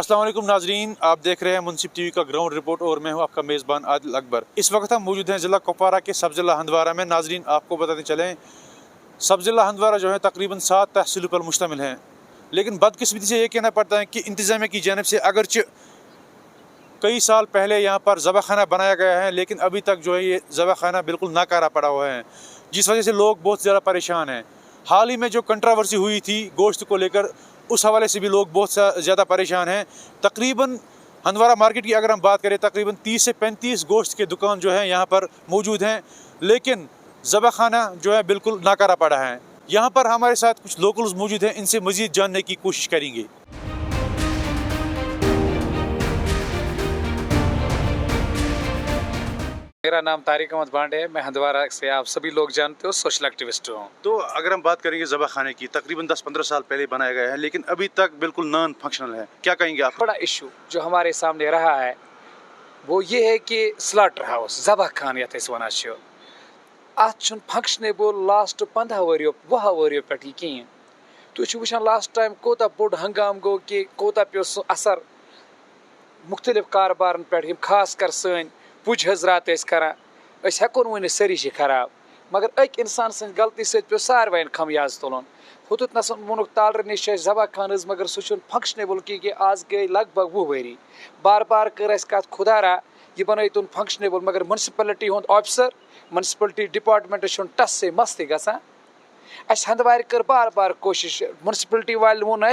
अस्सलाम वालेकुम नाजरीन, आप देख रहे हैं मुनसिफ टीवी का ग्राउंड रिपोर्ट और मैं हूं आपका मेज़बान आदिल अकबर। इस वक्त हम मौजूद हैं ज़िला कुपवारा के सब ज़िला हंदवारा में। नाजरीन आपको बताते चलें, सब ज़िला हंदवारा जो है तकरीबन 7 तहसीलों पर मुश्तमिल हैं, लेकिन बदकिस्मती से ये कहना पड़ता है कि इंतज़ामिया की जानिब से अगरचे कई साल पहले यहाँ पर ज़बह खाना बनाया गया है, लेकिन अभी तक जो है ये ज़बह खाना बिल्कुल नाकारा पड़ा हुआ है, जिस वजह से लोग बहुत ज़्यादा परेशान हैं। हाल ही में जो कंट्रोवर्सी हुई थी गोश्त को लेकर, उस हवाले से भी लोग बहुत ज़्यादा परेशान हैं। तकरीबन हंदवारा मार्केट की अगर हम बात करें, तकरीबन 30 से 35 गोश्त के दुकान जो हैं यहाँ पर मौजूद हैं, लेकिन ज़बह खाना जो है बिल्कुल नाकारा पड़ा है। यहाँ पर हमारे साथ कुछ लोकल्स मौजूद हैं, इनसे मज़ीद जानने की कोशिश करेंगे। मेरा नाम तारिक अहमद बांडे है। मैं हंदवारा से, आप सभी लोग जानते हो, सोशल एक्टिविस्ट हूँ। तो अगर हम बात करेंगे ज़बह खाने की, तकरीबन 10-15 साल पहले बनाया गया है, लेकिन अभी तक बिल्कुल नॉन फंक्शनल है। क्या कहेंगे आप? बड़ा इशू जो हमारे सामने रहा है वो ये है कि स्लॉटर हाउस ज़बह खान यथ वन अत फंक्शनेबल लास्ट 15 वरियो 20 वरियो पे कहें। तुम वुचान लास्ट टाइम कोता बोड़ हंगाम गो कि कोता पे असर मुख्तलिफ कारबारन पे, खास कर सन पुज हजरात करान। हेको वन सारी खराब, मगर अक इंसान सं गलती से पे सारवाइन खमियाज तुलन। हुत नसन वोनुक तालर नश ज़बह खान, मगर सह फंक्शनेबल कि आज गई लगभग 20 वरी। बार बार कर कत खुदारा यह बनतुन फंक्शनेबल, मगर म्यूनसिपलिटी हुंद ऑफिसर म्यूनसिपलिटी डिपार्टमेंट टस से मस्त गसान। हंदवार कर बार बार कोशिश, म्यूनसिपलिटी वाल वोन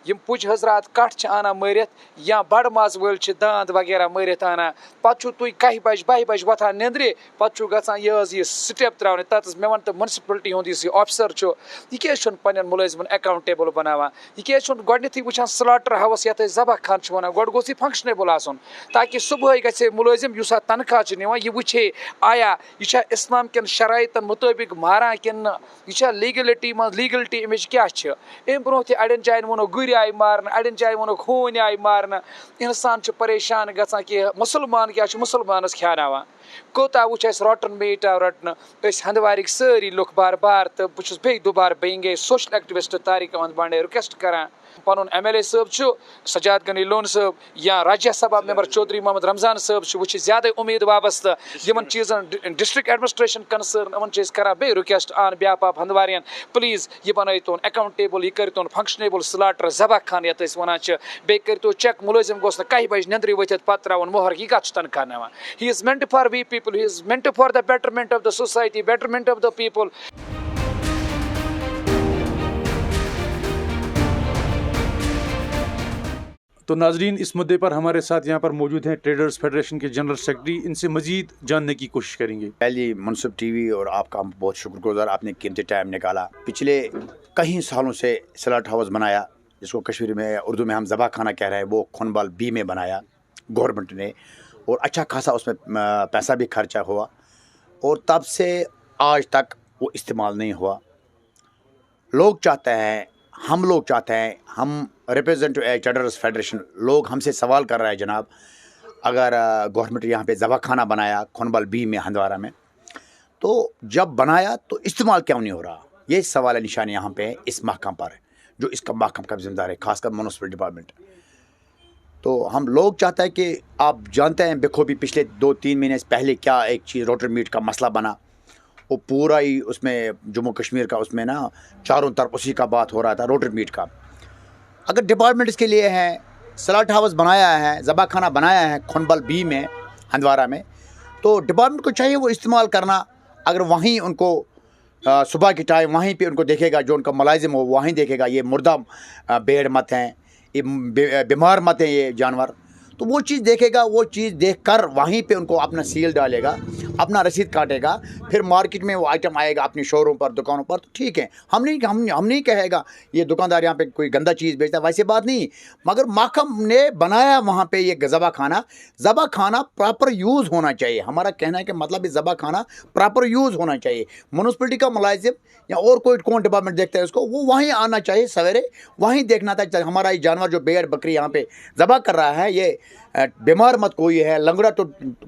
यम पुज हजरात कट आना मरित या बड़ माज वल दांद वगैरह मरित आना, पु तुम 10 बज 12 बज वथान नंद्रे, पु गसान यह स्टेप त्राने तथ मे वन तो म्यूनसिपलिटी हुंद ऑफिसर यह क्या पन्न मुलाजिमन अकाउंटेबल बनावान, यह क्या गोडनथी वुचान स्लॉटर हाउस यथ ज़बह खान वन, गोड गोस फंक्शनेबल आसन, ताकि सुबह गए मुलाजिम युस तनख्वाह निवान यह वुचे आया यह इस्लाम कन शराइतन मुताबिक मारा किन, यह लीगलिटी मज लीगलिटी अमिच क्या अम ब्रो अड़न जायन वनो गुर आई मारन, अड़न जायन वनो खून आई मारन। इंसान परेशान गसान कि मुसलमान क्या मुसलमानस ख्यानावान। कोता वुच रोटन मीट आव रटन हंदवारिक सारी लुक बार बार। तो बहुत बे दोबार बेंगे social activist Tariq Ahmad Bandey request करान पन MLA साहब सजाद गनी लोन साहब या राज्य सभा मेंबर चौधरी मोहम्मद रमजान साहब वो ज्यादा उम्मीद वाबस्त यमन चीजन डिस्ट्रिक्ट एडमिनिस्ट्रेशन कंसर्न यमन करा बे रिक्वेस्ट आन बिहाफ ऑफ हंदवारियन, प्लीज यह बनतुन अकाउंटेबल, यह करतुन फंक्शनेबल स्लॉटर ज़बह खान यथ वन बे करतो चेक मुलाजिम गोस 10 बज नंद्रे वथित पत त्रावन मोहर यह कत तनख्वाह नवान। He is meant for we people, he is meant for the betterment of the society, betterment of the people. तो नाजरीन, इस मुद्दे पर हमारे साथ यहाँ पर मौजूद हैं ट्रेडर्स फेडरेशन के जनरल सेक्रेटरी, इनसे मजीद जानने की कोशिश करेंगे। पहली मुनसिफ टीवी और आपका हम बहुत शुक्रगुजार, आपने कीमती टाइम निकाला। पिछले कई सालों से स्लॉट हाउस बनाया, जिसको कश्मीरी में उर्दू में हम ज़बह खाना कह रहे हैं, वो खुनबल B में बनाया गवर्नमेंट ने, और अच्छा खासा उसमें पैसा भी खर्चा हुआ, और तब से आज तक वो इस्तेमाल नहीं हुआ। लोग चाहते हैं, हम लोग चाहते हैं, हम रिप्रेजेंटेटिव ट्रेडर्स फेडरेशन लोग हमसे सवाल कर रहा है, जनाब अगर गवर्नमेंट यहाँ पे ज़बह खाना बनाया खुनबल B में हंदवारा में, तो जब बनाया तो इस्तेमाल क्यों नहीं हो रहा? ये सवाल निशान यहाँ पे इस महकम पर है, जो इसका महकम का जिम्मेदार है, खासकर म्यूनसिपल डिपार्टमेंट। तो हम लोग चाहते हैं कि आप जानते हैं बखूबी पिछले 2-3 महीने पहले क्या एक चीज़ रोटर मीट का मसला बना, वो पूरा ही उसमें जम्मू कश्मीर का उसमें ना चारों तरफ उसी का बात हो रहा था, रोटर मीट का। अगर डिपार्टमेंट इसके लिए है, स्लॉट हाउस बनाया है, ज़बह खाना बनाया है खुनबल B में हंदवारा में, तो डिपार्टमेंट को चाहिए वो इस्तेमाल करना। अगर वहीं उनको सुबह के टाइम वहीं पे उनको देखेगा, जो उनका मुलाजिम हो वहीं देखेगा ये मुर्दा भेड़ मत हैं, ये बीमार मत हैं ये जानवर, तो वो चीज़ देखेगा, वो चीज़ देखकर वहीं पे उनको अपना सील डालेगा, अपना रसीद काटेगा, फिर मार्केट में वो आइटम आएगा अपनी शोरूम पर, दुकानों पर, तो ठीक है। हम नहीं कहेगा ये दुकानदार यहाँ पे कोई गंदा चीज़ बेचता है, वैसे बात नहीं, मगर महकम ने बनाया वहाँ पे ये ज़बह खाना प्रॉपर यूज़ होना चाहिए। हमारा कहना है कि मतलब ये ज़बह खाना प्रॉपर यूज़ होना चाहिए। म्यूनसिपलिटी का मुलाजिम या और कोई कौन डिपार्टमेंट देखता है उसको, वो वहीं आना चाहिए सवेरे, वहीं देखना था हमारा ये जानवर जो भेड़ बकरी यहाँ पे ज़बह कर रहा है, ये बीमार मत कोई है, लंगड़ा तो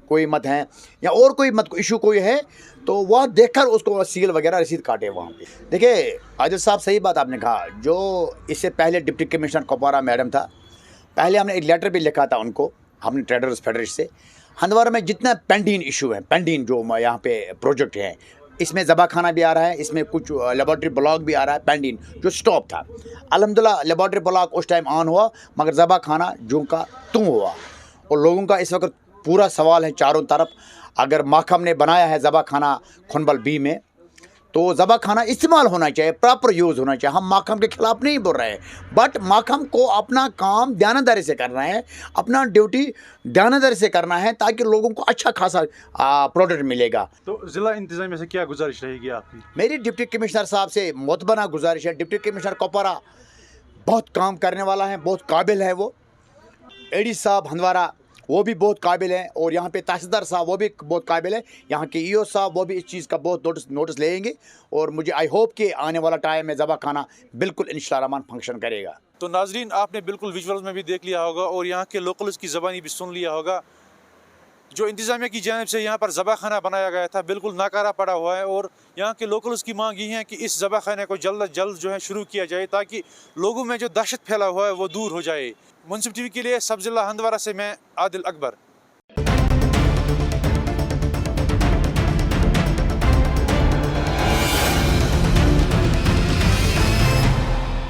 कोई मत है, या और कोई मत इशू कोई है, तो वह देखकर उसको सील वगैरह रसीद काटे वहाँ पे। देखिए आदिल साहब, सही बात आपने कहा। जो इससे पहले डिप्टी कमिश्नर कुपवारा मैडम था, पहले हमने एक लेटर भी लिखा था उनको, हमने ट्रेडर्स फेडरेशन से। हंदवारा में जितना पेंडीन इशू है, पेंडीन जो यहाँ पे प्रोजेक्ट है, इसमें ज़बा खाना भी आ रहा है, इसमें कुछ लेबॉर्ट्री ब्लॉक भी आ रहा है, पेंडीन जो स्टॉप था। अल्हम्दुलिल्लाह लेबॉर्ट्री ब्लॉक उस टाइम ऑन हुआ, मगर ज़बा खाना जो का तुम हुआ। और लोगों का इस वक्त पूरा सवाल है चारों तरफ, अगर महकम ने बनाया है ज़बा खाना खुनबल बी में, तो ज़बा खाना इस्तेमाल होना चाहिए, प्रॉपर यूज़ होना चाहिए। हम महकम के ख़िलाफ़ नहीं बोल रहे हैं, बट महकम को अपना काम ध्यानदारी से करना है, अपना ड्यूटी ध्यानदारी से करना है, ताकि लोगों को अच्छा खासा प्रोडक्ट मिलेगा। तो ज़िला इंतज़ामिया से क्या गुजारिश रहेगी आपकी? मेरी डिप्टी कमिश्नर साहब से मुतबना गुजारिश है, डिप्टी कमिश्नर कुपवारा बहुत काम करने वाला है, बहुत काबिल है वो। एडी साहब हंदवारा वो भी बहुत काबिल हैं, और यहाँ पे तहसीलदार साहब वो भी बहुत काबिल हैं। यहाँ के ईओ साहब वो भी इस चीज़ का बहुत नोटिस लेंगे, और मुझे आई होप कि आने वाला टाइम में ज़बा खाना बिल्कुल इंशाअल्लाह रहमान फंक्शन करेगा। तो नाजरीन, आपने बिल्कुल विजुअल्स में भी देख लिया होगा और यहाँ के लोकल्स की ज़बानी भी सुन लिया होगा। जो इंतज़ामिया की जानिब से यहाँ पर ज़बा खाना बनाया गया था, बिल्कुल नाकारा पड़ा हुआ है, और यहाँ के लोकल्स की मांग ये है कि इस ज़बा खाने को जल्द अज जल्द जो है शुरू किया जाए, ताकि लोगों में जो दहशत फैला हुआ है वो दूर हो जाए। मुंसिफ टीवी के लिए सब ज़िला हंदवारा से मैं आदिल अकबर।